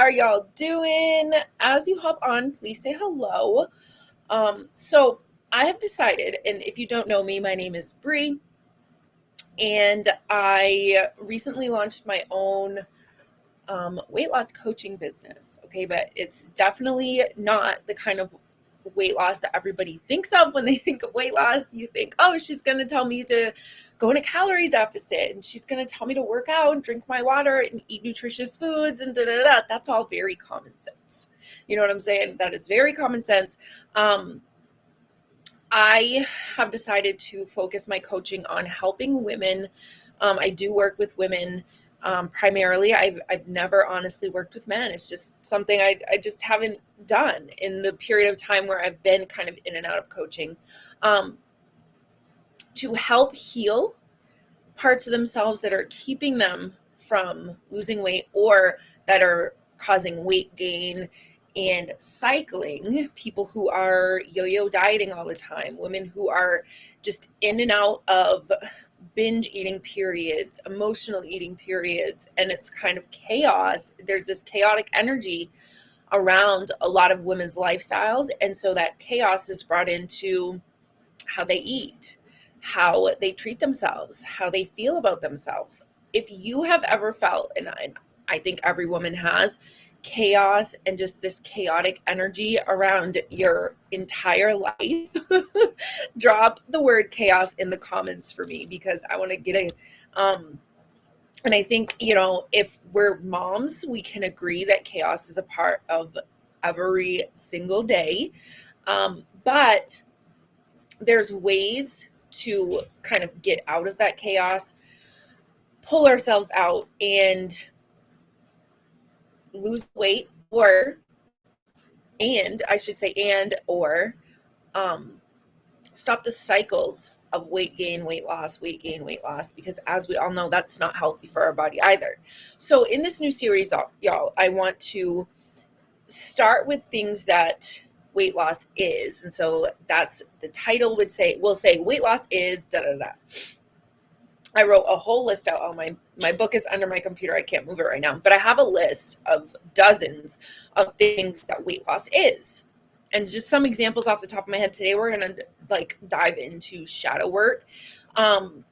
are y'all doing? As you hop on, please say hello. So I have decided, and if you don't know me, my name is Bree, and I recently launched my own weight loss coaching business. Okay, but it's definitely not the kind of weight loss that everybody thinks of when they think of weight loss. You think, oh, she's going to tell me to go in a calorie deficit, and she's going to tell me to work out and drink my water and eat nutritious foods and da da da. That's all very common sense. You know what I'm saying? That is very common sense. I have decided to focus my coaching on helping women. I do work with women primarily. I've never honestly worked with men. It's just something I just haven't done in the period of time where I've been kind of in and out of coaching, to help heal parts of themselves that are keeping them from losing weight or that are causing weight gain and cycling. People who are yo-yo dieting all the time, women who are just in and out of binge eating periods, emotional eating periods, and it's kind of chaos. There's this chaotic energy around a lot of women's lifestyles, and so that chaos is brought into how they eat, how they treat themselves, how they feel about themselves. If you have ever felt, and I think every woman has, chaos and just this chaotic energy around your entire life, drop the word chaos in the comments for me, because I want to get and I think, if we're moms, we can agree that chaos is a part of every single day. But there's ways to kind of get out of that chaos, pull ourselves out, and lose weight, or stop the cycles of weight gain, weight loss, weight gain, weight loss, because as we all know, that's not healthy for our body either. So in this new series, y'all, I want to start with things that weight loss is. And so that's the title will say weight loss is da da da. I wrote a whole list out. Oh, my book is under my computer. I can't move it right now, but I have a list of dozens of things that weight loss is. And just some examples off the top of my head today, we're going to dive into shadow work. And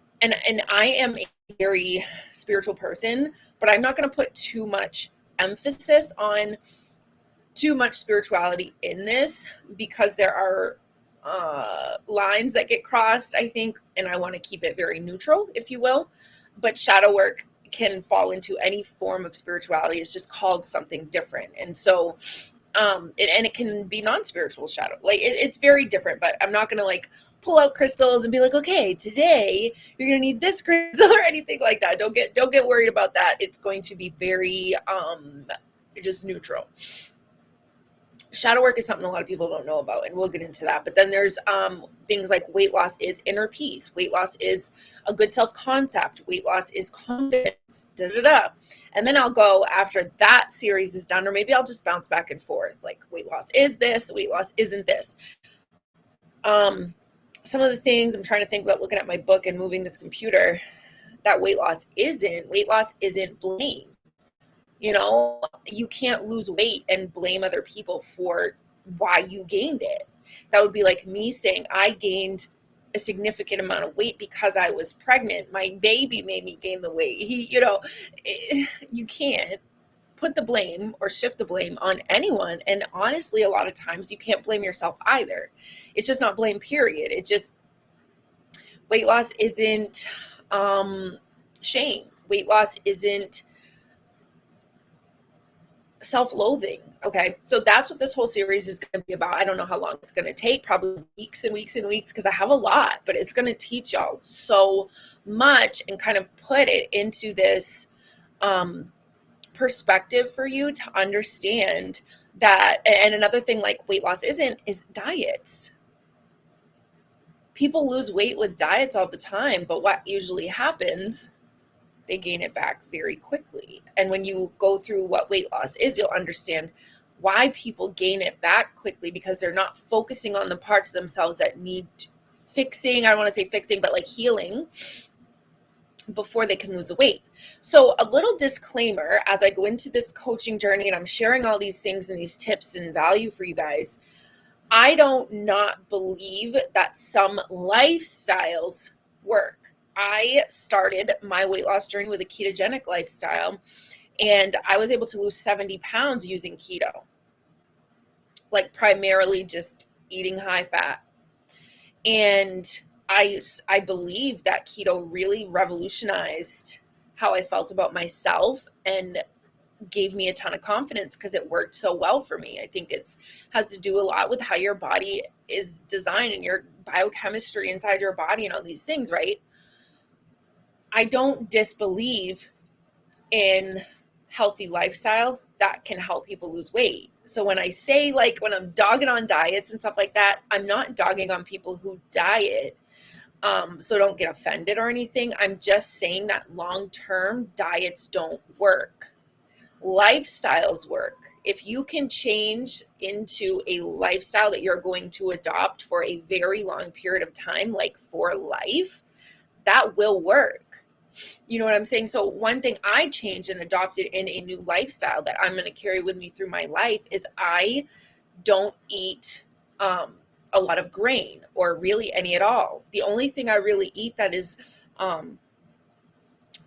I am a very spiritual person, but I'm not going to put too much emphasis on too much spirituality in this, because there are lines that get crossed, I think, and I want to keep it very neutral, if you will. But shadow work can fall into any form of spirituality. It's just called something different. And so it can be non-spiritual shadow. It's very different, but I'm not going to pull out crystals and be like, okay, today you're going to need this crystal or anything like that. Don't get worried about that. It's going to be very just neutral. Shadow work is something a lot of people don't know about, and we'll get into that. But then there's things like weight loss is inner peace. Weight loss is a good self-concept. Weight loss is confidence, da, da, da. And then I'll go after that series is done, or maybe I'll just bounce back and forth. Like weight loss is this, weight loss isn't this. Some of the things I'm trying to think about looking at my book and moving this computer that weight loss isn't blame. You can't lose weight and blame other people for why you gained it. That would be like me saying I gained a significant amount of weight because I was pregnant. My baby made me gain the weight. You can't put the blame or shift the blame on anyone. And honestly, a lot of times you can't blame yourself either. It's just not blame, period. Weight loss isn't shame. Weight loss isn't self-loathing. Okay, so that's what this whole series is going to be about. I don't know how long it's going to take, probably weeks and weeks and weeks, because I have a lot, but it's going to teach y'all so much and kind of put it into this perspective for you to understand that. And another thing like weight loss is diets. People lose weight with diets all the time, but what usually happens, they gain it back very quickly. And when you go through what weight loss is, you'll understand why people gain it back quickly, because they're not focusing on the parts of themselves that need fixing. I don't want to say fixing, but healing. before they can lose the weight. So a little disclaimer as I go into this coaching journey and I'm sharing all these things and these tips and value for you guys, I don't not believe that some lifestyles work. I started my weight loss journey with a ketogenic lifestyle, and I was able to lose 70 pounds using keto, like primarily just eating high fat. And I believe that keto really revolutionized how I felt about myself and gave me a ton of confidence because it worked so well for me. I think it's has to do a lot with how your body is designed and your biochemistry inside your body and all these things, right? I don't disbelieve in healthy lifestyles that can help people lose weight. So when I say, like, when I'm dogging on diets and stuff like that, I'm not dogging on people who diet. So don't get offended or anything. I'm just saying that long-term diets don't work. Lifestyles work. If you can change into a lifestyle that you're going to adopt for a very long period of time, like for life, that will work. You know what I'm saying? So one thing I changed and adopted in a new lifestyle that I'm going to carry with me through my life is I don't eat a lot of grain or really any at all. The only thing I really eat that is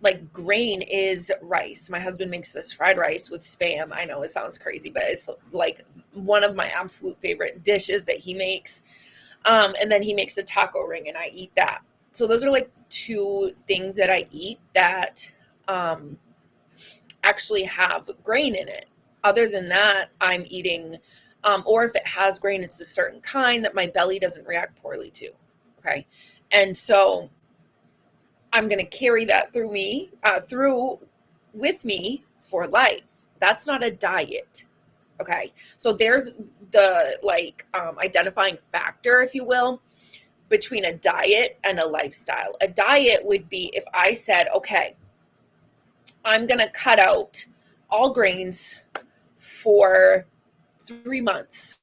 like grain is rice. My husband makes this fried rice with Spam. I know it sounds crazy, but it's like one of my absolute favorite dishes that he makes. And then he makes a taco ring and I eat that. So those are like two things that I eat that actually have grain in it. Other than that, I'm eating, or if it has grain, it's a certain kind that my belly doesn't react poorly to. Okay. And so I'm going to carry that through with me for life. That's not a diet. Okay. So there's the identifying factor, if you will, between a diet and a lifestyle. A diet would be if I said, okay, I'm going to cut out all grains for 3 months.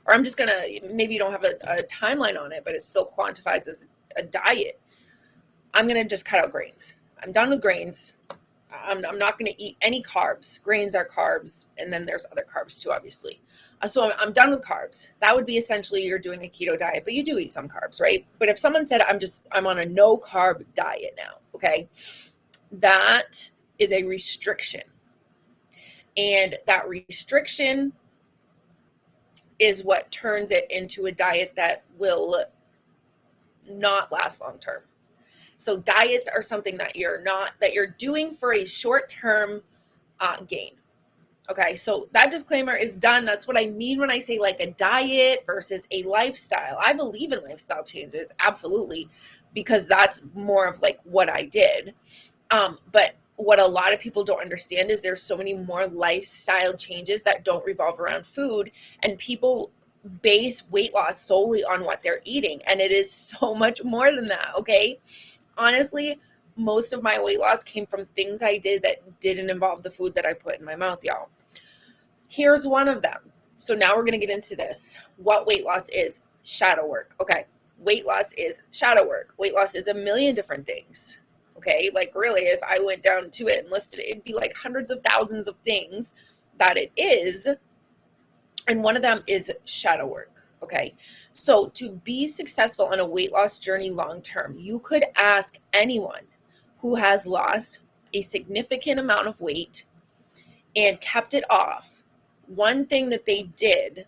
Or I'm just going to, maybe you don't have a timeline on it, but it still quantifies as a diet. I'm going to just cut out grains. I'm done with grains. I'm not going to eat any carbs. Grains are carbs. And then there's other carbs too, obviously. So I'm done with carbs. That would be essentially you're doing a keto diet, but you do eat some carbs, right? But if someone said, I'm on a no carb diet now, okay, that is a restriction. And that restriction is what turns it into a diet that will not last long term. So diets are something that you're doing for a short-term gain. Okay, so that disclaimer is done. That's what I mean when I say like a diet versus a lifestyle. I believe in lifestyle changes, absolutely, because that's more of like what I did. But what a lot of people don't understand is there's so many more lifestyle changes that don't revolve around food, and people base weight loss solely on what they're eating. And it is so much more than that, okay? Honestly, most of my weight loss came from things I did that didn't involve the food that I put in my mouth, y'all. Here's one of them. So now we're going to get into this. What weight loss is? Shadow work. Okay. Weight loss is shadow work. Weight loss is a million different things. Okay. Like really, if I went down to it and listed it, it'd be like hundreds of thousands of things that it is. And one of them is shadow work. Okay. So to be successful on a weight loss journey long term, you could ask anyone who has lost a significant amount of weight and kept it off. One thing that they did,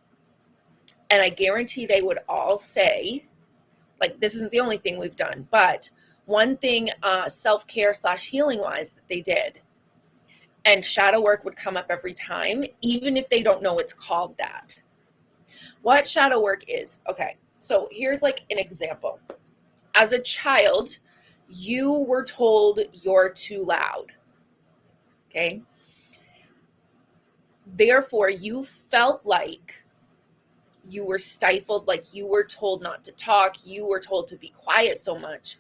and I guarantee they would all say, like, this isn't the only thing we've done, but one thing self-care / healing wise that they did, and shadow work would come up every time, even if they don't know it's called that. What shadow work is, okay, so here's like an example. As a child, you were told you're too loud, okay? Therefore, you felt like you were stifled, like you were told not to talk, you were told to be quiet so much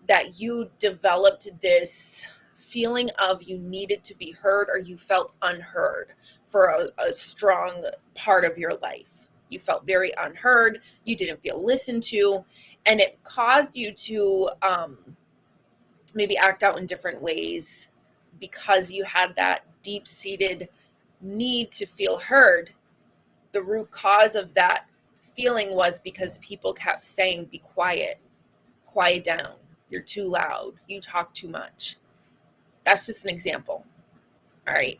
that you developed this feeling of you needed to be heard, or you felt unheard for a strong part of your life. You felt very unheard, you didn't feel listened to, and it caused you to maybe act out in different ways because you had that deep-seated need to feel heard. The root cause of that feeling was because people kept saying, be quiet, quiet down, you're too loud, you talk too much. That's just an example. All right.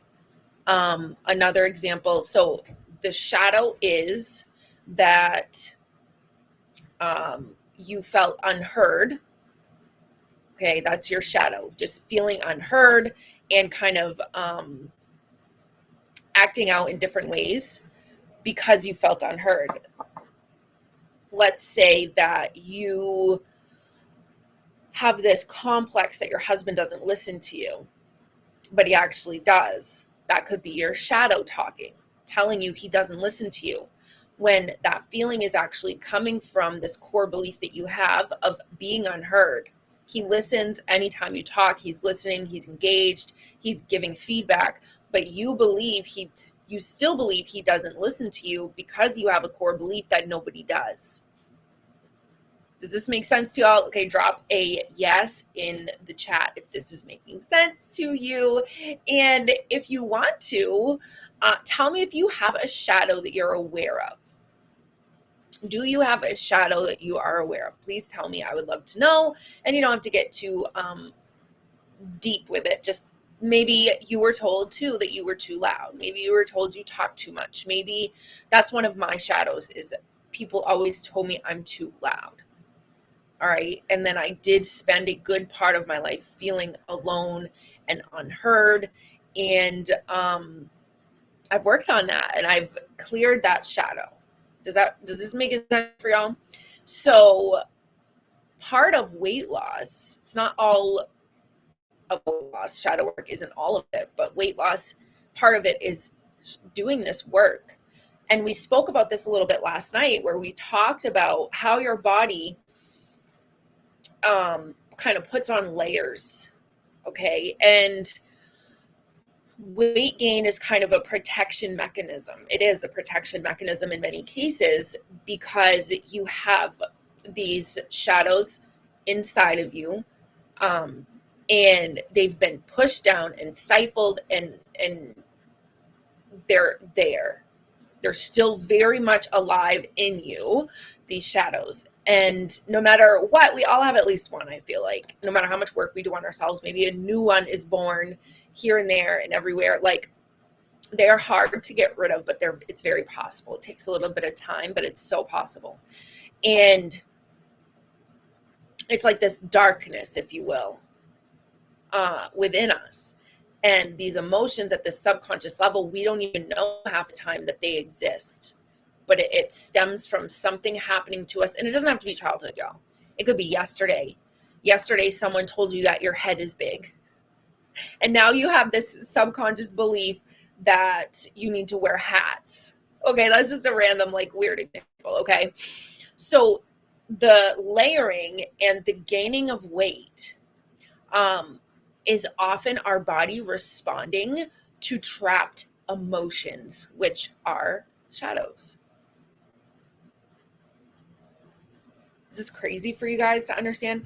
Another example. So the shadow is that you felt unheard. Okay, that's your shadow, just feeling unheard and kind of acting out in different ways because you felt unheard. Let's say that you have this complex that your husband doesn't listen to you, but he actually does. That could be your shadow talking, telling you he doesn't listen to you, when that feeling is actually coming from this core belief that you have of being unheard. He listens anytime you talk. He's listening, he's engaged, he's giving feedback, but you still believe he doesn't listen to you because you have a core belief that nobody does. Does this make sense to y'all? Okay, drop a yes in the chat if this is making sense to you. And if you want to, tell me if you have a shadow that you're aware of. Do you have a shadow that you are aware of? Please tell me. I would love to know. And you don't have to get too deep with it. Just maybe you were told too that you were too loud. Maybe you were told you talk too much. Maybe that's one of my shadows, is people always told me I'm too loud. All right. And then I did spend a good part of my life feeling alone and unheard. And I've worked on that and I've cleared that shadow. Does this make sense for y'all? So part of weight loss, it's not all of weight loss. Shadow work isn't all of it, but weight loss, part of it is doing this work. And we spoke about this a little bit last night, where we talked about how your body kind of puts on layers. Okay. And weight gain is kind of a protection mechanism. It is a protection mechanism in many cases because you have these shadows inside of you, and they've been pushed down and stifled, and they're there. They're still very much alive in you, these shadows. And no matter what, we all have at least one, I feel like. No matter how much work we do on ourselves, maybe a new one is born here and there and everywhere. Like, they're hard to get rid of, but it's very possible. It takes a little bit of time, but it's so possible. And it's like this darkness, if you will, within us. And these emotions at the subconscious level, we don't even know half the time that they exist. But it stems from something happening to us. And it doesn't have to be childhood, y'all. It could be yesterday. Yesterday, someone told you that your head is big. And now you have this subconscious belief that you need to wear hats. Okay, that's just a random, like, weird example, okay? So the layering and the gaining of weight is often our body responding to trapped emotions, which are shadows. Is this crazy for you guys to understand?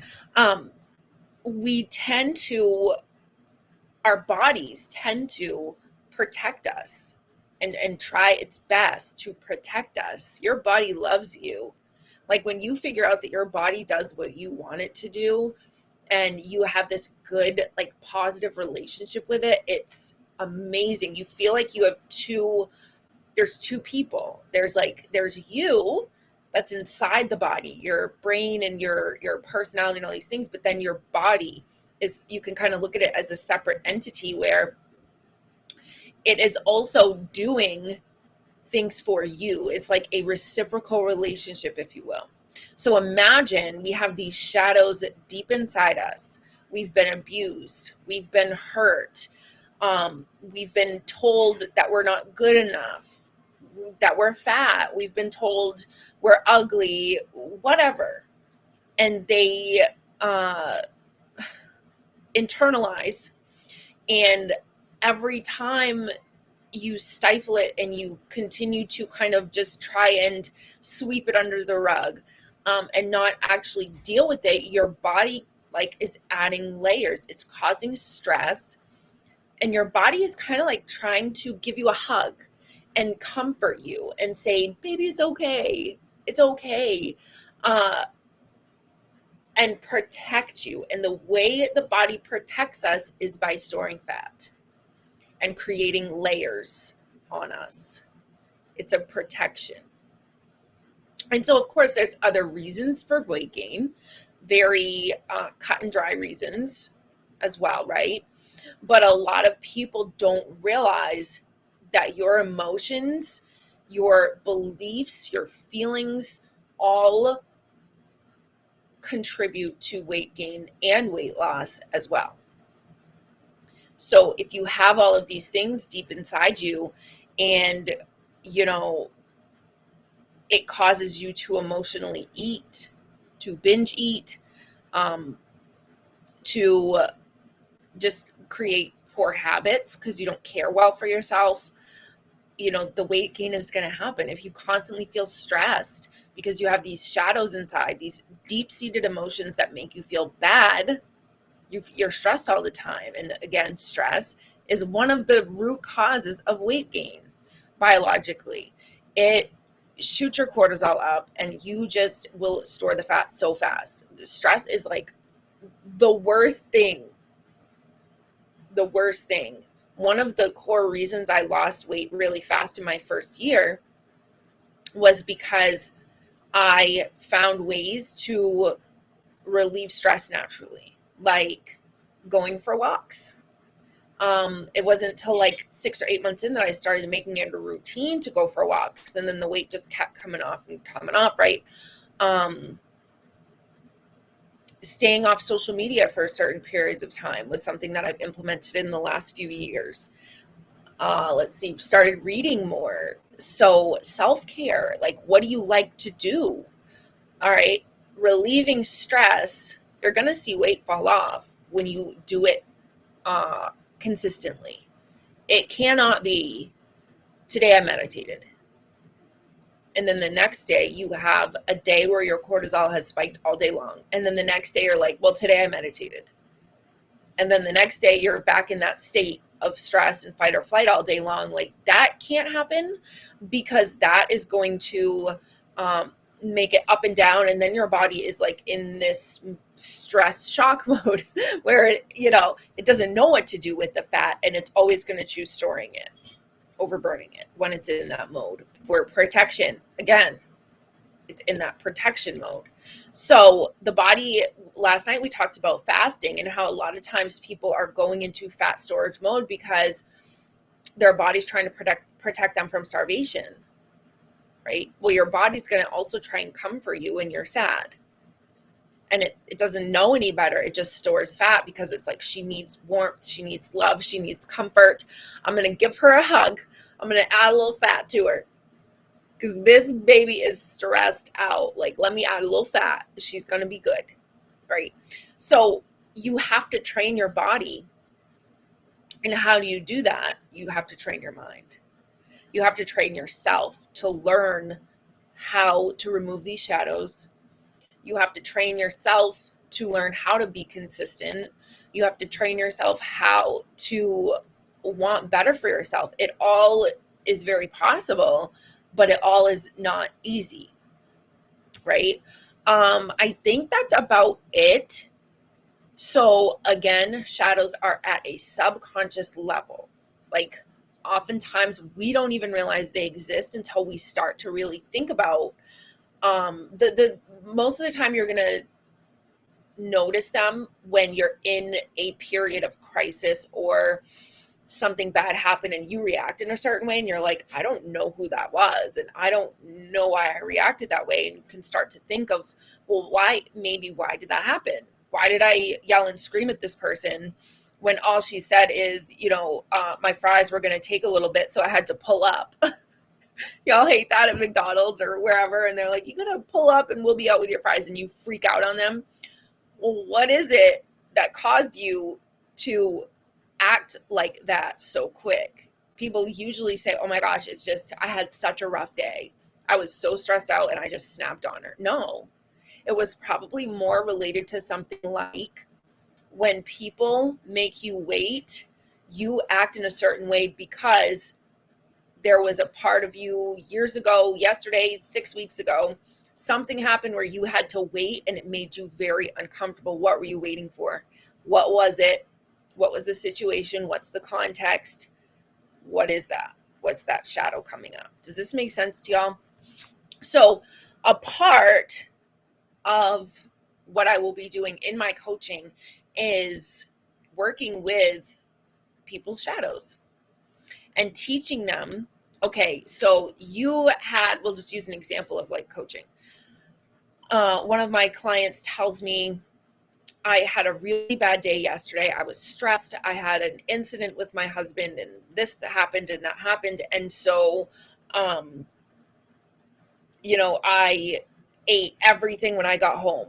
Our bodies tend to protect us and try its best to protect us. Your body loves you. Like, when you figure out that your body does what you want it to do and you have this good, like, positive relationship with it, it's amazing. You feel like you have there's two people. There's you that's inside the body, your brain and your personality and all these things, but then your body you can kind of look at it as a separate entity where it is also doing things for you. It's like a reciprocal relationship, if you will. So imagine we have these shadows deep inside us. We've been abused. We've been hurt. We've been told that we're not good enough, that we're fat. We've been told we're ugly, whatever. And they internalize. And every time you stifle it and you continue to kind of just try and sweep it under the rug, and not actually deal with it, your body like is adding layers. It's causing stress, and your body is kind of like trying to give you a hug and comfort you and say, baby, it's okay. It's okay. Uh, and protect you. And the way the body protects us is by storing fat and creating layers on us. It's a protection. And so, of course, there's other reasons for weight gain, very cut and dry reasons as well, right? But a lot of people don't realize that your emotions, your beliefs, your feelings all contribute to weight gain and weight loss as well. So if you have all of these things deep inside you, and you know, it causes you to emotionally eat, to binge eat, to just create poor habits because you don't care well for yourself, you know, the weight gain is going to happen. If you constantly feel stressed because you have these shadows inside, these deep-seated emotions that make you feel bad, you're stressed all the time. And again, stress is one of the root causes of weight gain biologically. It shoots your cortisol up and you just will store the fat so fast. Stress is like the worst thing. The worst thing. One of the core reasons I lost weight really fast in my first year was because I found ways to relieve stress naturally, like going for walks. It wasn't until like 6 or 8 months in that I started making it a routine to go for walks, and then the weight just kept coming off and coming off, right? Staying off social media for certain periods of time was something that I've implemented in the last few years. Let's see, started reading more. So self-care, like what do you like to do? All right, relieving stress, you're going to see weight fall off when you do it consistently. It cannot be, today I meditated, and then the next day you have a day where your cortisol has spiked all day long, and then the next day you're like, well, today I meditated, and then the next day you're back in that state of stress and fight or flight all day long. Like that can't happen, because that is going to make it up and down, and then your body is like in this stress shock mode where it doesn't know what to do with the fat, and it's always going to choose storing it over burning it when it's in that mode for protection. Again, it's in that protection mode. So the body, last night we talked about fasting and how a lot of times people are going into fat storage mode because their body's trying to protect them from starvation, right? Well, your body's going to also try and comfort you when you're sad. And it doesn't know any better. It just stores fat because it's like she needs warmth, she needs love, she needs comfort. I'm going to give her a hug. I'm going to add a little fat to her because this baby is stressed out. Like, let me add a little fat. She's going to be good, right? So you have to train your body. And how do you do that? You have to train your mind. You have to train yourself to learn how to remove these shadows. You have to train yourself to learn how to be consistent. You have to train yourself how to want better for yourself. It all is very possible, but it all is not easy, right? I think that's about it. So again, shadows are at a subconscious level. Like oftentimes we don't even realize they exist until we start to really think about the most of the time you're going to notice them when you're in a period of crisis or something bad happened and you react in a certain way and you're like, I don't know who that was and I don't know why I reacted that way, and you can start to think of, well, why did that happen? Why did I yell and scream at this person when all she said is, my fries were going to take a little bit, so I had to pull up. Y'all hate that at McDonald's or wherever, and they're like, you gotta pull up and we'll be out with your fries, and you freak out on them. Well, what is it that caused you to act like that so quick? People usually say, oh my gosh, it's just I had such a rough day. I was so stressed out and I just snapped on her. No, It was probably more related to something like, when people make you wait, you act in a certain way because there was a part of you years ago, yesterday, 6 weeks ago, something happened where you had to wait and it made you very uncomfortable. What were you waiting for? What was it? What was the situation? What's the context? What is that? What's that shadow coming up? Does this make sense to y'all? So a part of what I will be doing in my coaching is working with people's shadows and teaching them, okay, so we'll just use an example of like coaching. One of my clients tells me, I had a really bad day yesterday. I was stressed. I had an incident with my husband and this happened and that happened. And so, I ate everything when I got home.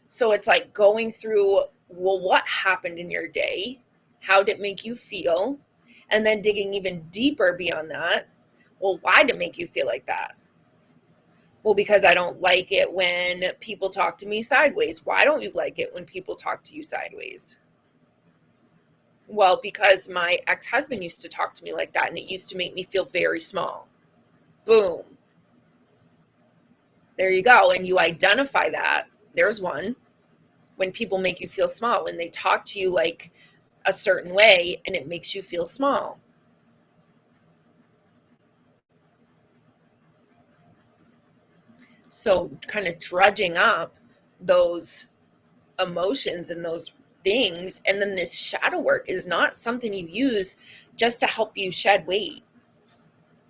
So it's like going through, well, what happened in your day? How did it make you feel? And then digging even deeper beyond that. Well, why did it make you feel like that? Well, because I don't like it when people talk to me sideways. Why don't you like it when people talk to you sideways? Well, because my ex-husband used to talk to me like that and it used to make me feel very small. Boom. There you go. And you identify that. There's one. When people make you feel small, when they talk to you like a certain way and it makes you feel small. So kind of drudging up those emotions and those things. And then this shadow work is not something you use just to help you shed weight.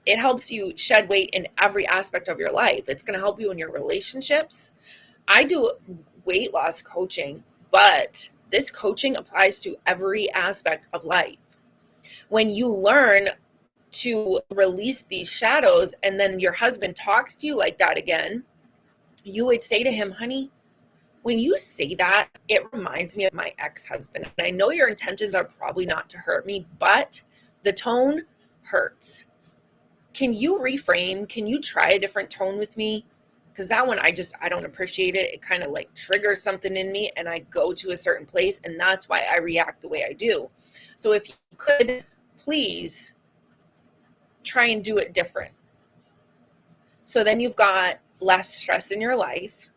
It helps you shed weight in every aspect of your life. It's going to help you in your relationships. I do weight loss coaching, but this coaching applies to every aspect of life. When you learn to release these shadows and then your husband talks to you like that again, you would say to him, honey, when you say that, it reminds me of my ex-husband. And I know your intentions are probably not to hurt me, but the tone hurts. Can you reframe? Can you try a different tone with me? Because that one, I don't appreciate it. It kind of like triggers something in me and I go to a certain place and that's why I react the way I do. So if you could please try and do it different. So then you've got less stress in your life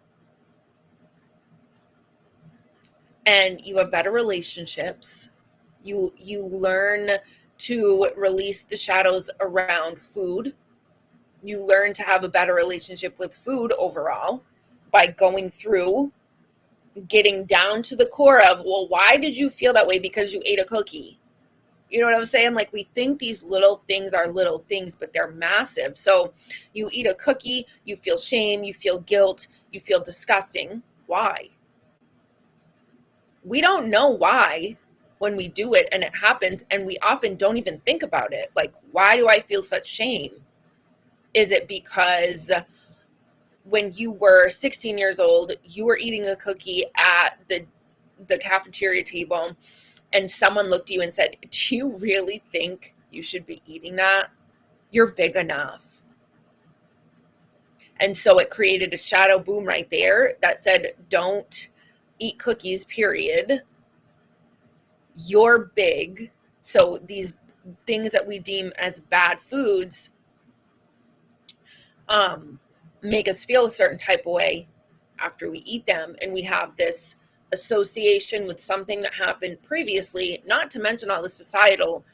and you have better relationships. You learn to release the shadows around food. You learn to have a better relationship with food overall by going through, getting down to the core of, well, why did you feel that way? Because you ate a cookie. You know what I'm saying? Like, we think these little things are little things, but they're massive. So you eat a cookie, you feel shame, you feel guilt, you feel disgusting. Why? We don't know why when we do it and it happens, and we often don't even think about it. Like, why do I feel such shame? Is it because when you were 16 years old, you were eating a cookie at the cafeteria table and someone looked at you and said, do you really think you should be eating that? You're big enough. And so it created a shadow boom right there that said, don't eat cookies, period. You're big. So these things that we deem as bad foods make us feel a certain type of way after we eat them. And we have this association with something that happened previously, not to mention all the societal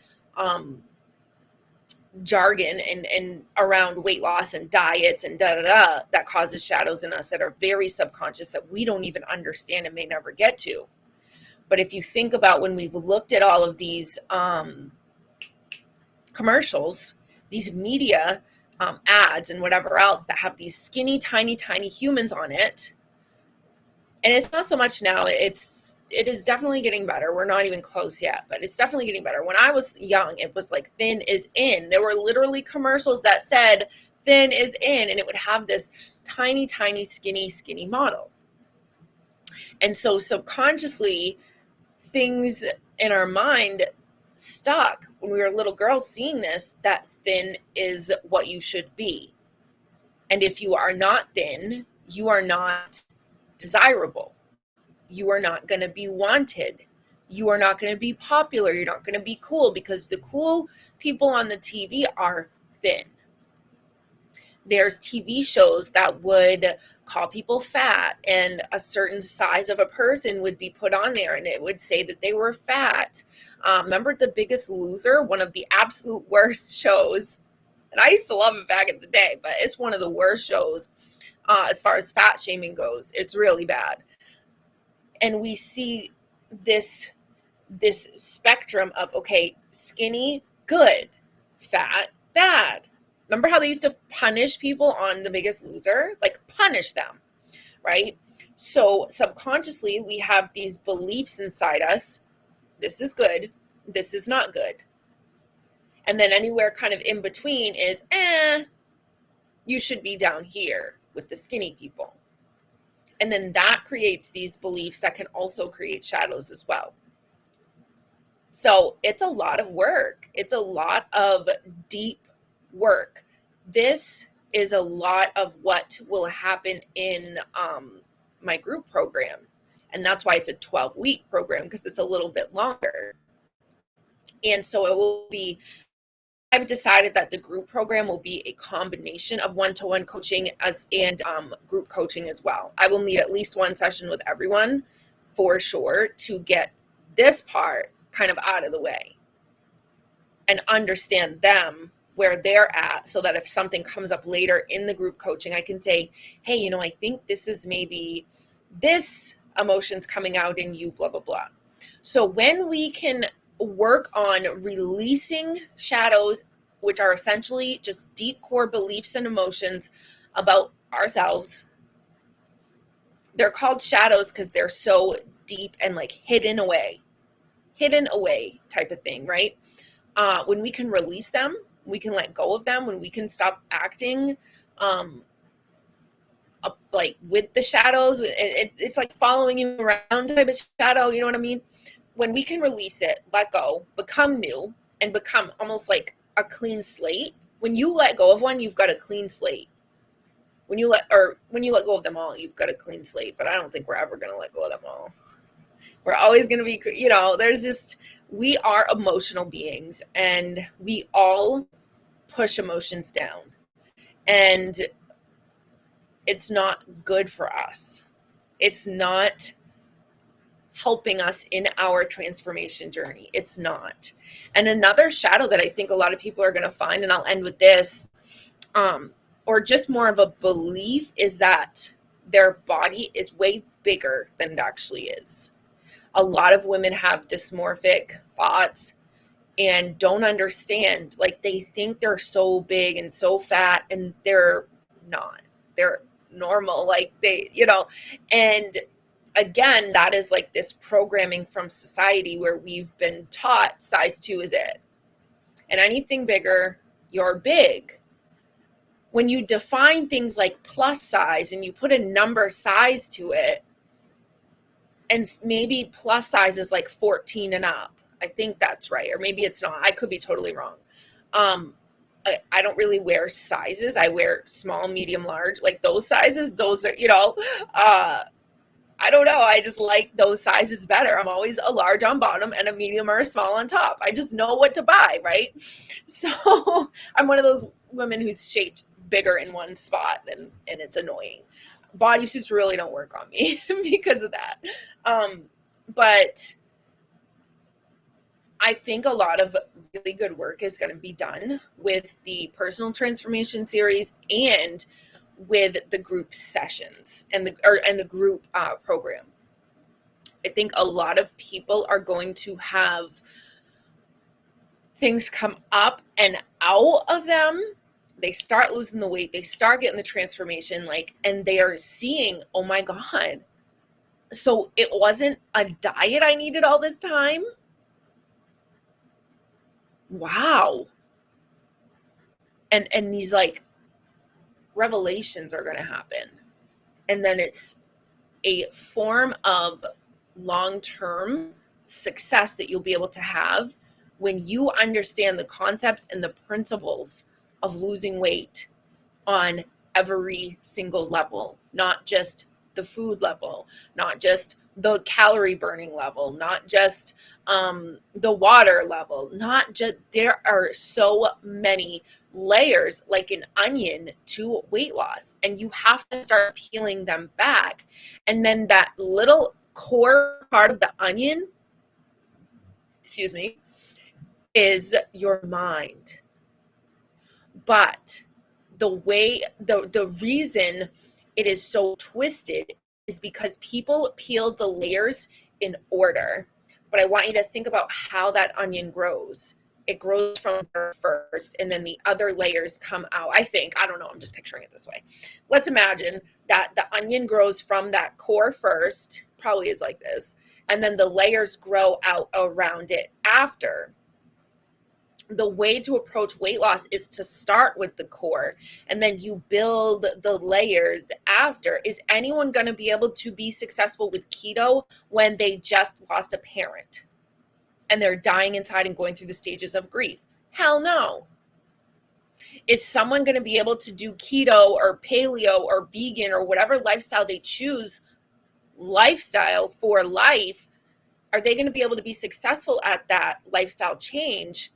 jargon and around weight loss and diets and that causes shadows in us that are very subconscious that we don't even understand and may never get to. But if you think about when we've looked at all of these commercials, these media ads and whatever else that have these skinny, tiny humans on it, and it's not so much now, it is definitely getting better. We're not even close yet, but it's definitely getting better. When I was young, it was like thin is in. There were literally commercials that said thin is in, and it would have this tiny, skinny model. And so subconsciously, things in our mind stuck when we were little girls seeing this, that thin is what you should be. And if you are not thin, you are not desirable. You are not going to be wanted. You are not going to be popular. You're not going to be cool, because the cool people on the TV are thin. There's TV shows that would call people fat, and a certain size of a person would be put on there and it would say that they were fat. Remember The Biggest Loser, one of the absolute worst shows? And I used to love it back in the day, but it's one of the worst shows as far as fat shaming goes. It's really bad. And we see this spectrum of, okay, skinny, good, fat, bad. Remember how they used to punish people on The Biggest Loser? Like, punish them, right? So subconsciously, we have these beliefs inside us. This is good. This is not good. And then anywhere kind of in between is, you should be down here with the skinny people. And then that creates these beliefs that can also create shadows as well. So it's a lot of work. It's a lot of deep work. This is a lot of what will happen in my group program. And that's why it's a 12-week program, because it's a little bit longer. And so it will be, I've decided that the group program will be a combination of one-to-one coaching and group coaching as well. I will need at least one session with everyone for sure to get this part kind of out of the way and understand them where they're at, so that if something comes up later in the group coaching, I can say, hey, I think this is maybe this emotion's coming out in you, blah, blah, blah. So when we can work on releasing shadows, which are essentially just deep core beliefs and emotions about ourselves. They're called shadows because they're so deep and like hidden away type of thing, right? When we can release them, we can let go of them, when we can stop acting like with the shadows, it's like following you around type of shadow, you know what I mean? When we can release it, let go, become new, and become almost like a clean slate. When you let go of one, you've got a clean slate. When you let go of them all, you've got a clean slate. But I don't think we're ever going to let go of them all. We're always going to be, we are emotional beings, and we all push emotions down. And it's not good for us. It's not helping us in our transformation journey. It's not. And another shadow that I think a lot of people are going to find, and I'll end with this, or just more of a belief, is that their body is way bigger than it actually is. A lot of women have dysmorphic thoughts and don't understand. Like, they think they're so big and so fat, and they're not. They're normal. Like, and again, that is like this programming from society where we've been taught size 2 is it. And anything bigger, you're big. When you define things like plus size and you put a number size to it, and maybe plus size is like 14 and up. I think that's right. Or maybe it's not. I could be totally wrong. I don't really wear sizes. I wear small, medium, large, like those sizes. Those are, I don't know. I just like those sizes better. I'm always a large on bottom and a medium or a small on top. I just know what to buy, right? So I'm one of those women who's shaped bigger in one spot, and it's annoying. Bodysuits really don't work on me because of that. But I think a lot of really good work is going to be done with the personal transformation series and with the group sessions and the group program. I think a lot of people are going to have things come up and out of them. They start losing the weight, they start getting the transformation, and they are seeing, oh my God, so it wasn't a diet I needed all this time. Wow. And these revelations are going to happen. And then it's a form of long-term success that you'll be able to have when you understand the concepts and the principles of losing weight on every single level, not just the food level, not just the calorie burning level, not just the water level, not just, there are so many layers like an onion to weight loss, and you have to start peeling them back. And then that little core part of the onion, excuse me, is your mind. But the reason it is so twisted is because people peel the layers in order. But I want you to think about how that onion grows. It grows from there first, and then the other layers come out. I don't know, I'm just picturing it this way. Let's imagine that the onion grows from that core first, probably is like this, and then the layers grow out around it after. The way to approach weight loss is to start with the core, and then you build the layers after. Is anyone going to be able to be successful with keto when they just lost a parent and they're dying inside and going through the stages of grief? Hell no. Is someone going to be able to do keto or paleo or vegan or whatever lifestyle they choose, lifestyle for life? Are they going to be able to be successful at that lifestyle change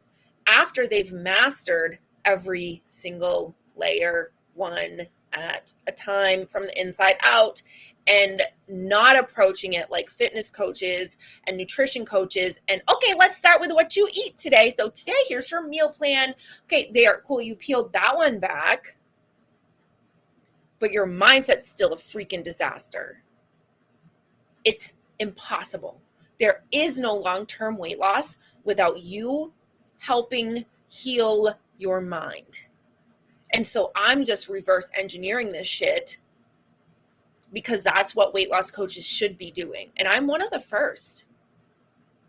after they've mastered every single layer, one at a time, from the inside out, and not approaching it like fitness coaches and nutrition coaches and, okay, let's start with what you eat today. So today, here's your meal plan. Okay, they are cool. You peeled that one back, but your mindset's still a freaking disaster. It's impossible. There is no long-term weight loss without you helping heal your mind. And so I'm just reverse engineering this shit because that's what weight loss coaches should be doing. And I'm one of the first.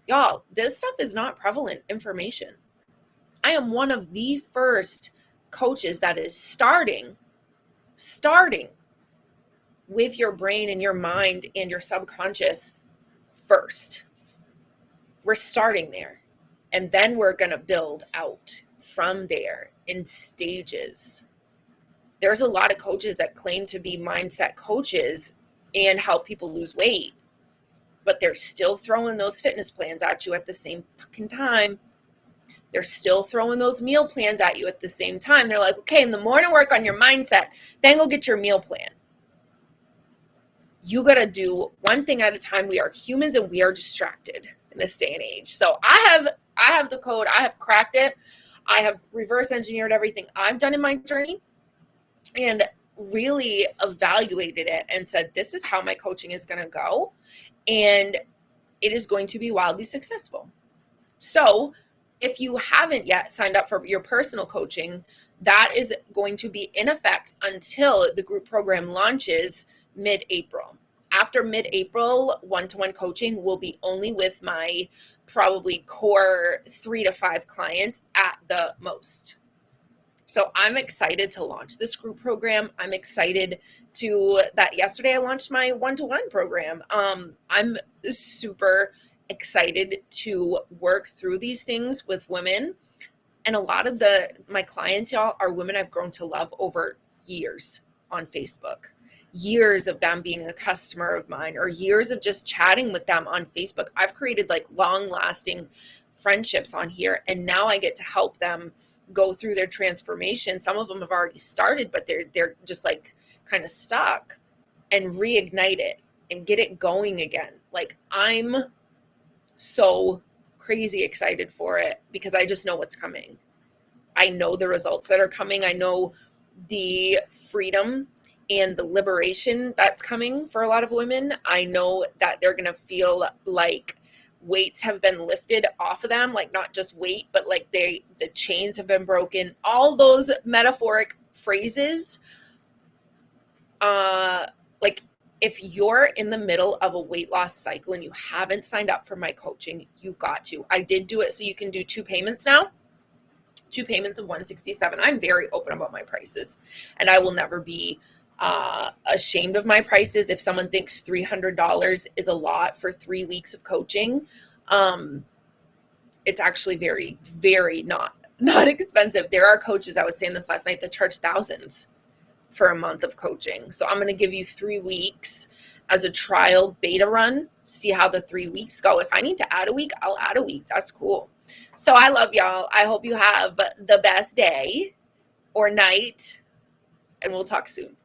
Y'all, this stuff is not prevalent information. I am one of the first coaches that is starting with your brain and your mind and your subconscious first. We're starting there. And then we're going to build out from there in stages. There's a lot of coaches that claim to be mindset coaches and help people lose weight, but they're still throwing those fitness plans at you at the same fucking time. They're still throwing those meal plans at you at the same time. They're like, okay, in the morning, work on your mindset, then go get your meal plan. You got to do one thing at a time. We are humans and we are distracted in this day and age. So I have the code. I have cracked it. I have reverse engineered everything I've done in my journey and really evaluated it and said, this is how my coaching is going to go. And it is going to be wildly successful. So if you haven't yet signed up for your personal coaching, that is going to be in effect until the group program launches mid-April. After mid-April, one-to-one coaching will be only with my probably core 3 to 5 clients at the most. So I'm excited to launch this group program. I'm excited that yesterday I launched my one-to-one program. I'm super excited to work through these things with women. And a lot of my clients, y'all, are women I've grown to love over years on Facebook. Years of them being a customer of mine, or years of just chatting with them on Facebook. I've created like long-lasting friendships on here, and now I get to help them go through their transformation. Some of them have already started, but they're just like kind of stuck, and reignite it and get it going again. Like, I'm so crazy excited for it because I just know what's coming. I know the results that are coming. I know the freedom and the liberation that's coming for a lot of women. I know that they're going to feel like weights have been lifted off of them, like not just weight, but like the chains have been broken. All those metaphoric phrases, like if you're in the middle of a weight loss cycle and you haven't signed up for my coaching, you've got to. I did do it so you can do 2 payments now. 2 payments of $167. I'm very open about my prices, and I will never be ashamed of my prices. If someone thinks $300 is a lot for 3 weeks of coaching, it's actually very, very not expensive. There are coaches, I was saying this last night, that charge thousands for a month of coaching. So I'm going to give you 3 weeks as a trial beta run, see how the 3 weeks go. If I need to add a week, I'll add a week. That's cool. So I love y'all. I hope you have the best day or night, and we'll talk soon.